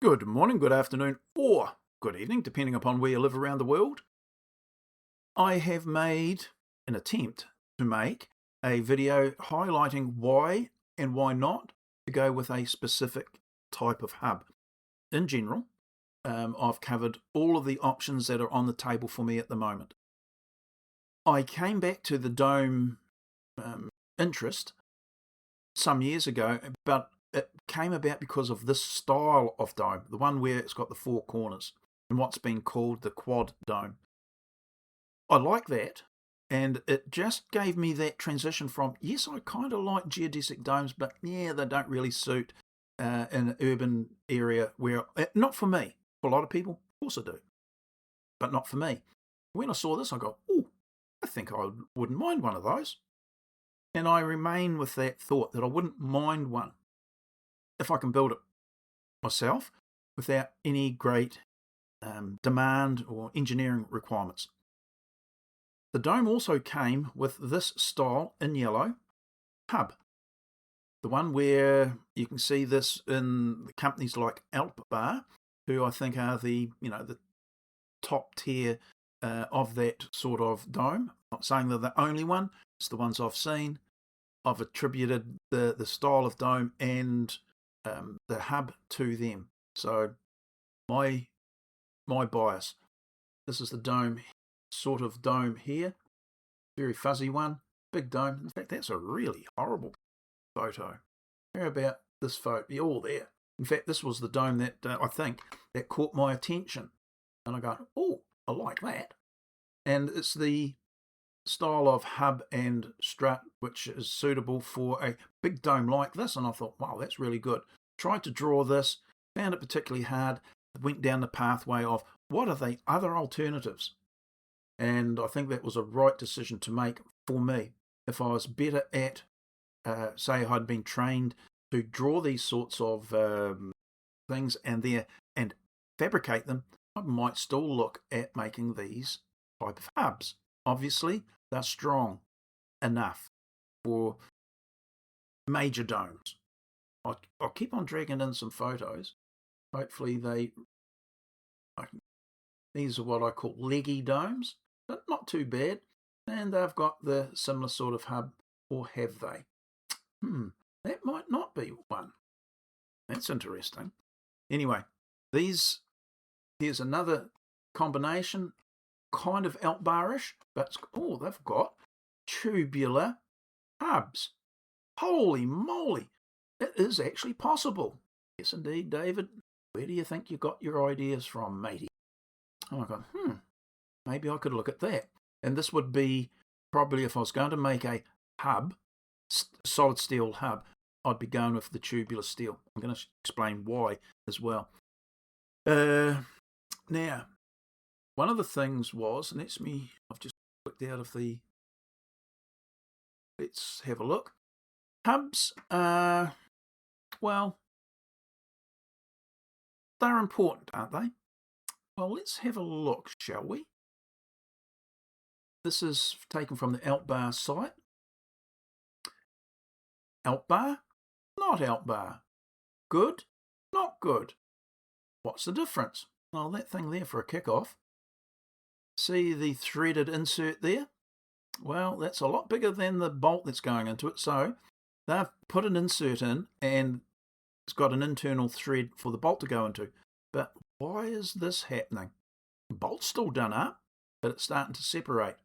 Good morning, good afternoon, or good evening, depending upon where you live around the world. I have made an attempt to make a video highlighting why and why not to go with a specific type of hub. In general, I've covered all of the options that are on the table for me at the moment. I came back to the dome interest some years ago, but it came about because of this style of dome, the one where it's got the four corners and what's been called the quad dome. I like that, and it just gave me that transition from, yes, I kind of like geodesic domes, but yeah, they don't really suit in an urban area where, not for me. For a lot of people, of course I do, but not for me. When I saw this, I go, oh, I think I wouldn't mind one of those. And I remain with that thought that I wouldn't mind one if I can build it myself without any great demand or engineering requirements. The dome also came with this style in yellow hub. The one where you can see this in companies like Alpbar, who I think are the top tier of that sort of dome. I'm not saying they're the only one, it's the ones I've seen. I've attributed the style of dome and the hub to them. So my bias. This is the dome, sort of dome here. Very fuzzy one, big dome. In fact, that's a really horrible photo. How about this photo? You're all there. In fact, this was the dome that I think that caught my attention. And I go, oh, I like that. And it's the style of hub and strut which is suitable for a big dome like this. And I thought, wow, that's really good. Tried to draw this, found it particularly hard, went down the pathway of what are the other alternatives? And I think that was a right decision to make for me. If I was better at, say, I'd been trained to draw these sorts of things and fabricate them, I might still look at making these type of hubs. Obviously, they're strong enough for major domes. I'll keep on dragging in some photos. Hopefully these are what I call leggy domes, but not too bad. And they've got the similar sort of hub, or have they? That might not be one. That's interesting. Anyway, here's another combination, kind of Alpbarish, but they've got tubular hubs. Holy moly, it is actually possible. Yes, indeed, David. Where do you think you got your ideas from, matey? Oh, I go, maybe I could look at that. And this would be probably, if I was going to make a hub, solid steel hub, I'd be going with the tubular steel. I'm going to explain why as well. Now, one of the things was, and I've just clicked out of the, let's have a look. Hubs, well, they're important, aren't they? Well, let's have a look, shall we? This is taken from the Alpbar site. Alpbar, not Alpbar. Good, not good. What's the difference? Well, that thing there for a kick-off. See the threaded insert there? Well, that's a lot bigger than the bolt that's going into it. So they've put an insert in and it's got an internal thread for the bolt to go into. But why is this happening? The bolt's still done up, but it's starting to separate.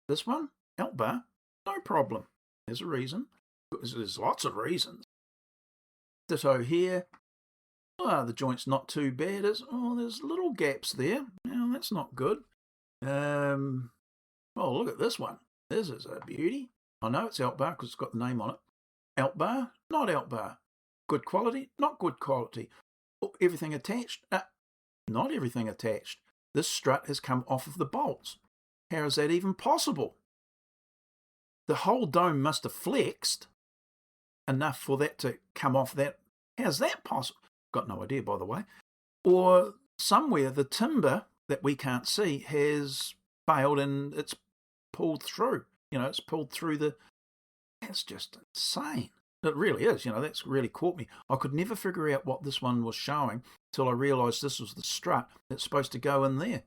This one, Alpbar, no problem. There's a reason. There's lots of reasons. Ditto here. The joint's not too bad. There's little gaps there. That's not good. Look at this one. This is a beauty. I know it's Alpbar because it's got the name on it. Alpbar, not Alpbar. Good quality, not good quality. Everything attached? Not everything attached. This strut has come off of the bolts. How is that even possible? The whole dome must have flexed enough for that to come off that. How's that possible? Got no idea, by the way. Or somewhere the timber that we can't see has failed and it's pulled through. It's pulled through the... That's just insane. It really is, that's really caught me. I could never figure out what this one was showing till I realised this was the strut that's supposed to go in there.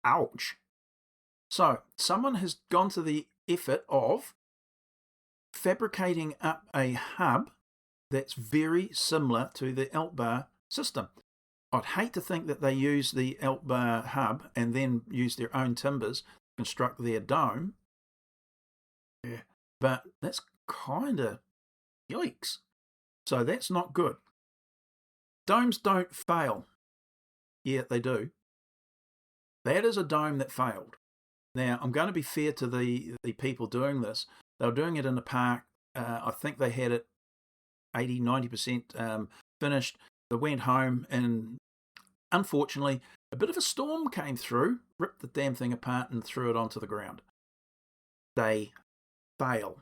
Ouch. So, someone has gone to the effort of fabricating up a hub that's very similar to the Eltbar system. I'd hate to think that they use the Eltbar hub and then use their own timbers to construct their dome. Yeah. But that's kind of yikes. So that's not good. Domes don't fail. Yeah, they do. That is a dome that failed. Now, I'm going to be fair to the people doing this. They were doing it in the park. I think they had it 80, 90% finished. They went home and unfortunately, a bit of a storm came through, ripped the damn thing apart and threw it onto the ground. They fail.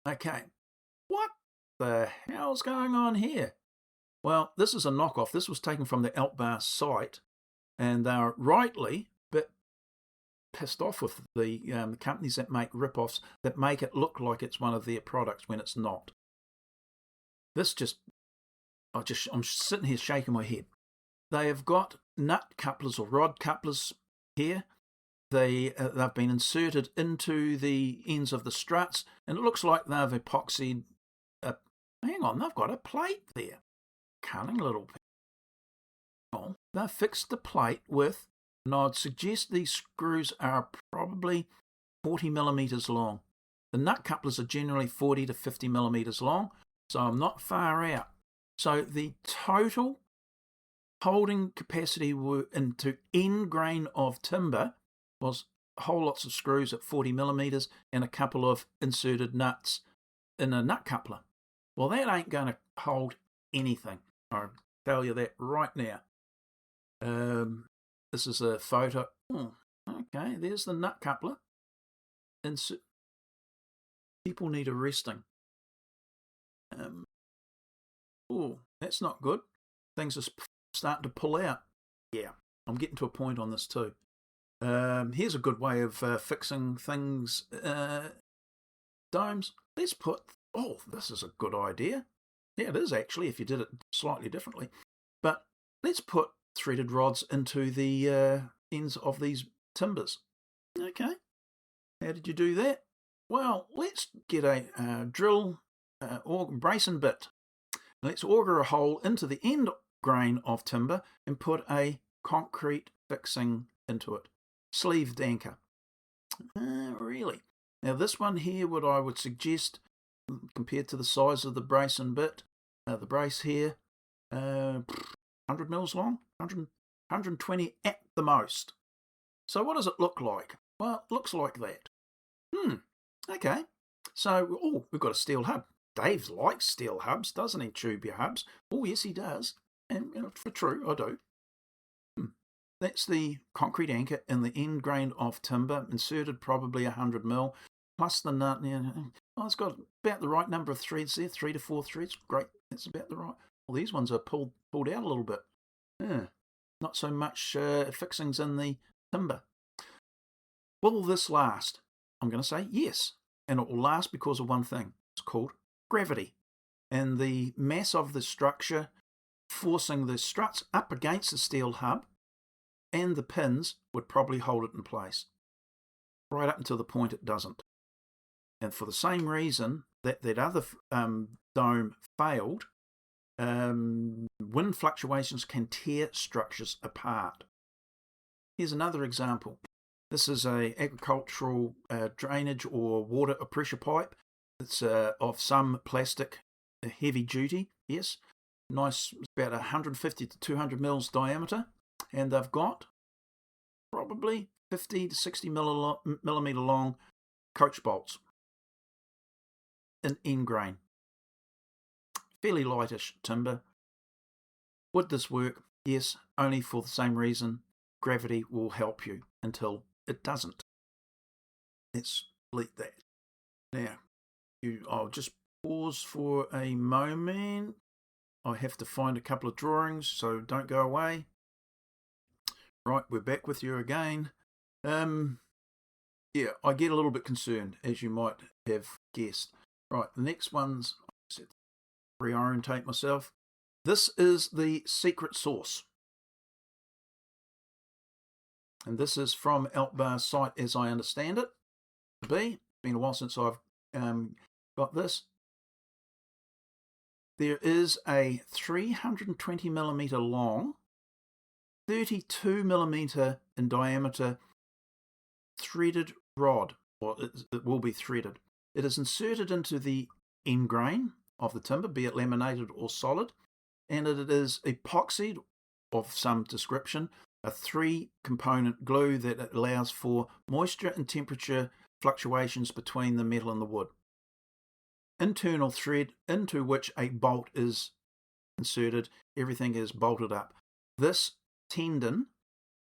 Okay. What the hell's going on here? Well, this is a knockoff. This was taken from the Eltbar site, and they're rightly a bit pissed off with the companies that make rip-offs that make it look like it's one of their products when it's not. This I'm sitting here shaking my head. They have got nut couplers or rod couplers here. They've been inserted into the ends of the struts, and it looks like they've epoxied. Hang on, they've got a plate there. Cunning little people. They've fixed the plate with, and I'd suggest these screws are probably 40 millimeters long. The nut couplers are generally 40 to 50 millimeters long, so I'm not far out. So the total holding capacity into end grain of timber was whole lots of screws at 40 millimeters and a couple of inserted nuts in a nut coupler. Well, that ain't going to hold anything. I'll tell you that right now. This is a photo. Okay, there's the nut coupler. People need a resting. That's not good. Things are starting to pull out. Yeah, I'm getting to a point on this too. Here's a good way of fixing things. Domes. Let's put... this is a good idea. Yeah, it is actually, if you did it slightly differently. But let's put threaded rods into the ends of these timbers. Okay. How did you do that? Well, let's get a drill or brace and bit. Let's auger a hole into the end grain of timber and put a concrete fixing into it. Sleeved anchor. Really? Now this one here, what I would suggest, compared to the size of the brace and bit, the brace here, 100 mils long, 120 at the most. So what does it look like? Well, it looks like that. Okay. So, we've got a steel hub. Dave likes steel hubs, doesn't he? Tubular hubs. Oh, yes, he does. And for true, I do. That's the concrete anchor in the end grain of timber, inserted probably 100 mil, plus the nut. It's got about the right number of threads there, 3 to 4 threads. Great, that's about the right. Well, these ones are pulled out a little bit. Not so much fixings in the timber. Will this last? I'm going to say yes. And it will last because of one thing. It's called gravity. And the mass of the structure forcing the struts up against the steel hub and the pins would probably hold it in place. Right up until the point it doesn't. And for the same reason that other dome failed, wind fluctuations can tear structures apart. Here's another example. This is a agricultural drainage or water or pressure pipe. It's of some plastic, heavy duty, yes. Nice, about 150 to 200 mils diameter. And they've got probably 50 to 60 millimeter long coach bolts in end grain. Fairly lightish timber. Would this work? Yes, only for the same reason. Gravity will help you until it doesn't. Let's delete that. Now, I'll just pause for a moment. I have to find a couple of drawings, so don't go away. Right, we're back with you again. Yeah, I get a little bit concerned, as you might have guessed. Right, the next one's, reorientate myself. This is the secret sauce. And this is from Eltbar's site as I understand it to be. It's been a while since I've got this. There is a 320mm long, 32mm in diameter threaded rod, or it will be threaded. It is inserted into the end grain of the timber, be it laminated or solid, and it is epoxied of some description, a 3-component glue that allows for moisture and temperature fluctuations between the metal and the wood. Internal thread into which a bolt is inserted, everything is bolted up. This tendon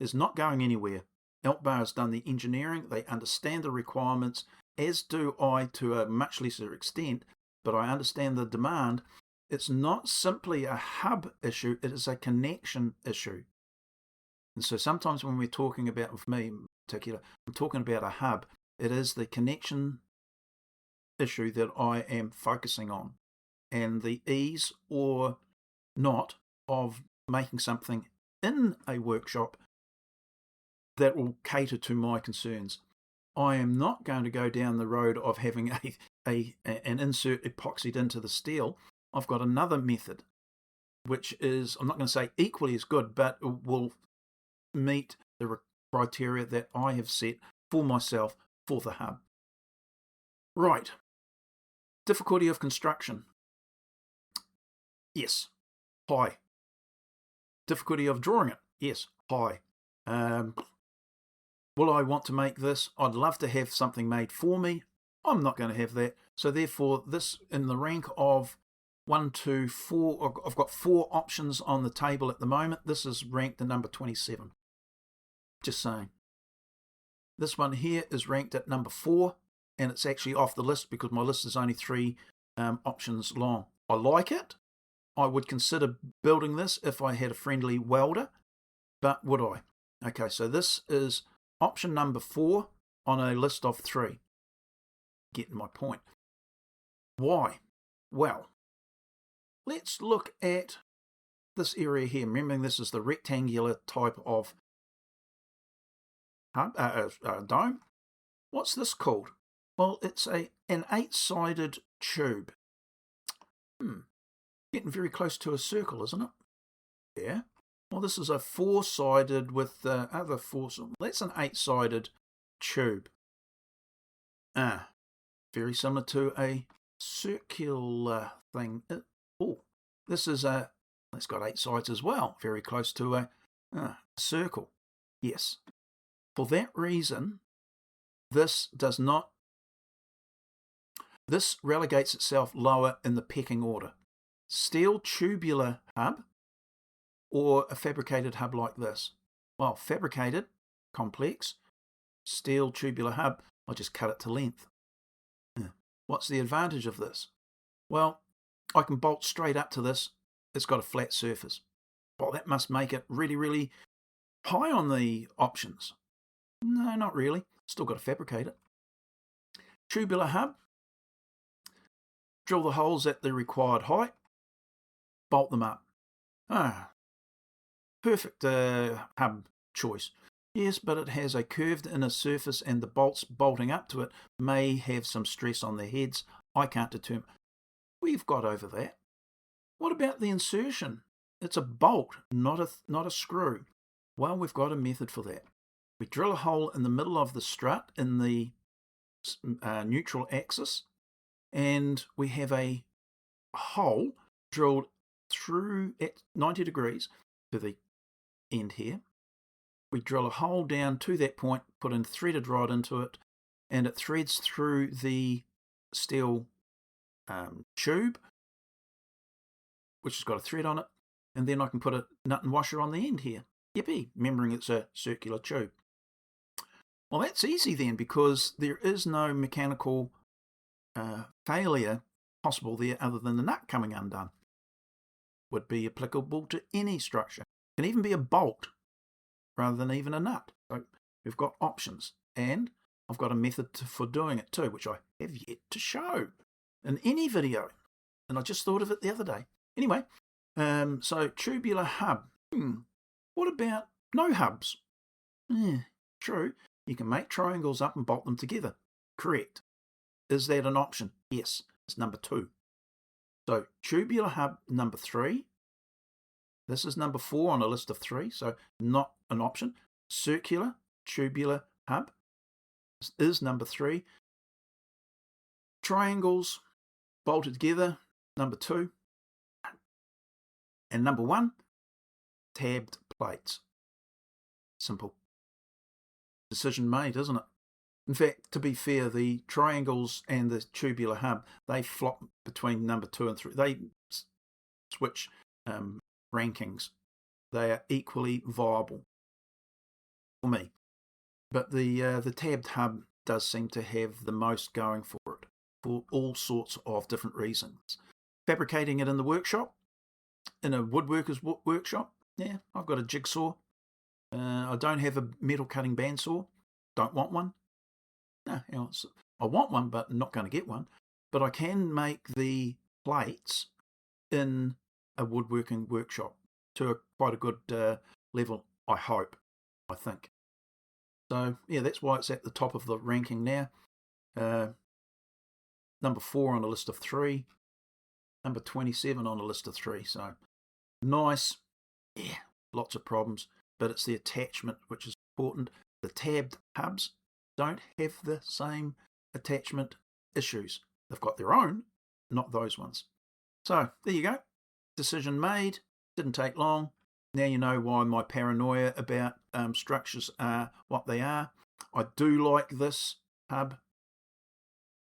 is not going anywhere. Eltbar has done the engineering, they understand the requirements, as do I to a much lesser extent, but I understand the demand. It's not simply a hub issue, it is a connection issue. And so sometimes when we're talking about, with me in particular, I'm talking about a hub, it is the connection issue that I am focusing on, and the ease or not of making something in a workshop that will cater to my concerns. I am not going to go down the road of having an insert epoxied into the steel. I've got another method, which is, I'm not going to say equally as good, but will meet the criteria that I have set for myself for the hub. Right. Difficulty of construction. Yes, high. Difficulty of drawing it. Yes, high. Will I want to make this? I'd love to have something made for me. I'm not going to have that. So therefore, this in the rank of 1, 2, 4, I've got 4 options on the table at the moment. This is ranked at number 27. Just saying. This one here is ranked at number 4, and it's actually off the list because my list is only 3 options long. I like it. I would consider building this if I had a friendly welder, but would I? Okay, so this is option number 4 on a list of 3. Getting my point. Why? Well, let's look at this area here. Remembering this is the rectangular type of dome. What's this called? Well, it's an 8-sided tube. Getting very close to a circle, isn't it? Yeah. Well, this is a 4-sided with other 4. That's an 8-sided tube. Very similar to a circular thing. This is it's got 8 sides as well. Very close to a circle. Yes. For that reason, this relegates itself lower in the pecking order. Steel tubular hub or a fabricated hub like this? Well, fabricated, complex, steel tubular hub, I'll just cut it to length. What's the advantage of this? Well, I can bolt straight up to this. It's got a flat surface. Well, that must make it really, really high on the options. No, not really. Still got to fabricate it. Tubular hub. Drill the holes at the required height. Bolt them up. Perfect hub choice. Yes, but it has a curved inner surface and the bolts bolting up to it may have some stress on their heads. I can't determine. We've got over that. What about the insertion? It's a bolt, not a screw. Well, we've got a method for that. We drill a hole in the middle of the strut in the neutral axis, and we have a hole drilled through at 90 degrees to the end here. We drill a hole down to that point, put a threaded rod into it, and it threads through the steel tube, which has got a thread on it, and then I can put a nut and washer on the end here. Yippee, remembering it's a circular tube. Well, that's easy then, because there is no mechanical failure possible there other than the nut coming undone. Would be applicable to any structure. Can even be a bolt rather than even a nut. So we've got options. And I've got a method for doing it too, which I have yet to show in any video. And I just thought of it the other day. Anyway, so tubular hub. What about no hubs? True. You can make triangles up and bolt them together. Correct. Is that an option? Yes. It's number 2. So tubular hub number 3. This is number 4 on a list of 3, so not an option. Circular tubular hub is number 3. Triangles bolted together, number 2. And number 1, tabbed plates. Simple. Decision made, isn't it? In fact, to be fair, the triangles and the tubular hub, they flop between number 2 and 3. They switch rankings. They are equally viable for me. But the tabbed hub does seem to have the most going for it, for all sorts of different reasons. Fabricating it in the workshop, in a woodworker's workshop, yeah, I've got a jigsaw. I don't have a metal cutting bandsaw. Don't want one. No, I want one, but not going to get one. But I can make the plates in a woodworking workshop to quite a good level, I hope, I think. So, yeah, that's why it's at the top of the ranking now. Number 4 on a list of 3. Number 27 on a list of 3. So, nice. Yeah, lots of problems. But it's the attachment which is important. The tabbed hubs don't have the same attachment issues. They've got their own, not those ones. So, there you go. Decision made. Didn't take long. Now you know why my paranoia about structures are what they are. I do like this hub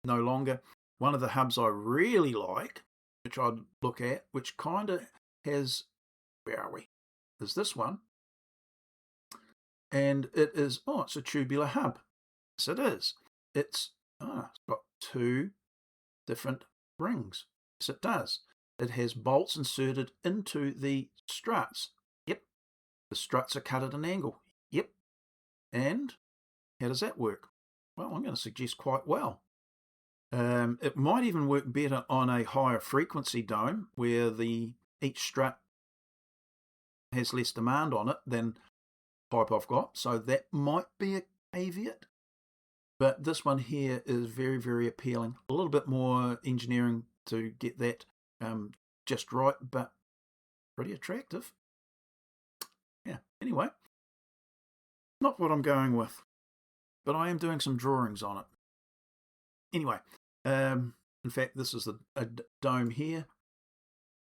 no longer. One of the hubs I really like, which I'd look at, which kind of has, where are we? Is this one. And it is, it's a tubular hub. Yes, it is. It's got 2 different rings. Yes, it does. It has bolts inserted into the struts. Yep. The struts are cut at an angle. Yep. And how does that work? Well, I'm going to suggest quite well. It might even work better on a higher frequency dome where each strut has less demand on it than type I've got. So that might be a caveat. But this one here is very, very appealing. A little bit more engineering to get that just right, but pretty attractive. Yeah, anyway, not what I'm going with, but I am doing some drawings on it. Anyway, in fact, this is a dome here.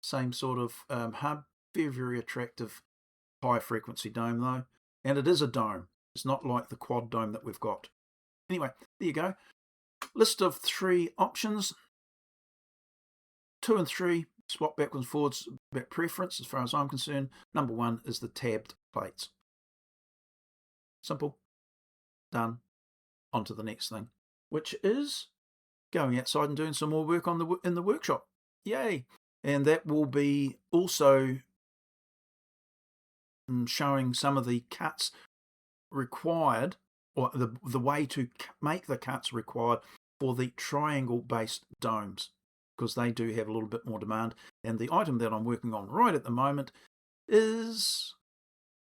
Same sort of hub. Very, very attractive high frequency dome though. And it is a dome. It's not like the quad dome that we've got. Anyway, there you go. List of 3 options. 2 and 3, swap backwards and forwards, about preference as far as I'm concerned. Number 1 is the tabbed plates. Simple. Done. On to the next thing, which is going outside and doing some more work in the workshop. Yay! And that will be also showing some of the cuts required, or the way to make the cuts required for the triangle-based domes, because they do have a little bit more demand. And the item that I'm working on right at the moment is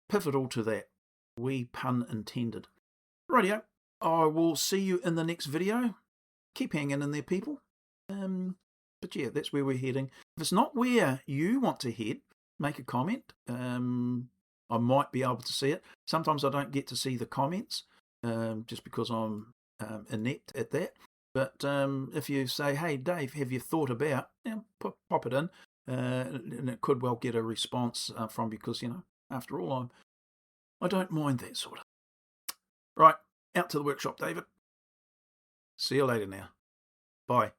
pivotal to that. Wee pun intended. Rightio, I will see you in the next video. Keep hanging in there, people. But yeah, that's where we're heading. If it's not where you want to head, make a comment. I might be able to see it. Sometimes I don't get to see the comments, just because I'm inept at that. But if you say, hey, Dave, have you thought about, pop it in, and it could well get a response from, because, after all, I don't mind that sort of. Right, out to the workshop, David. See you later now. Bye.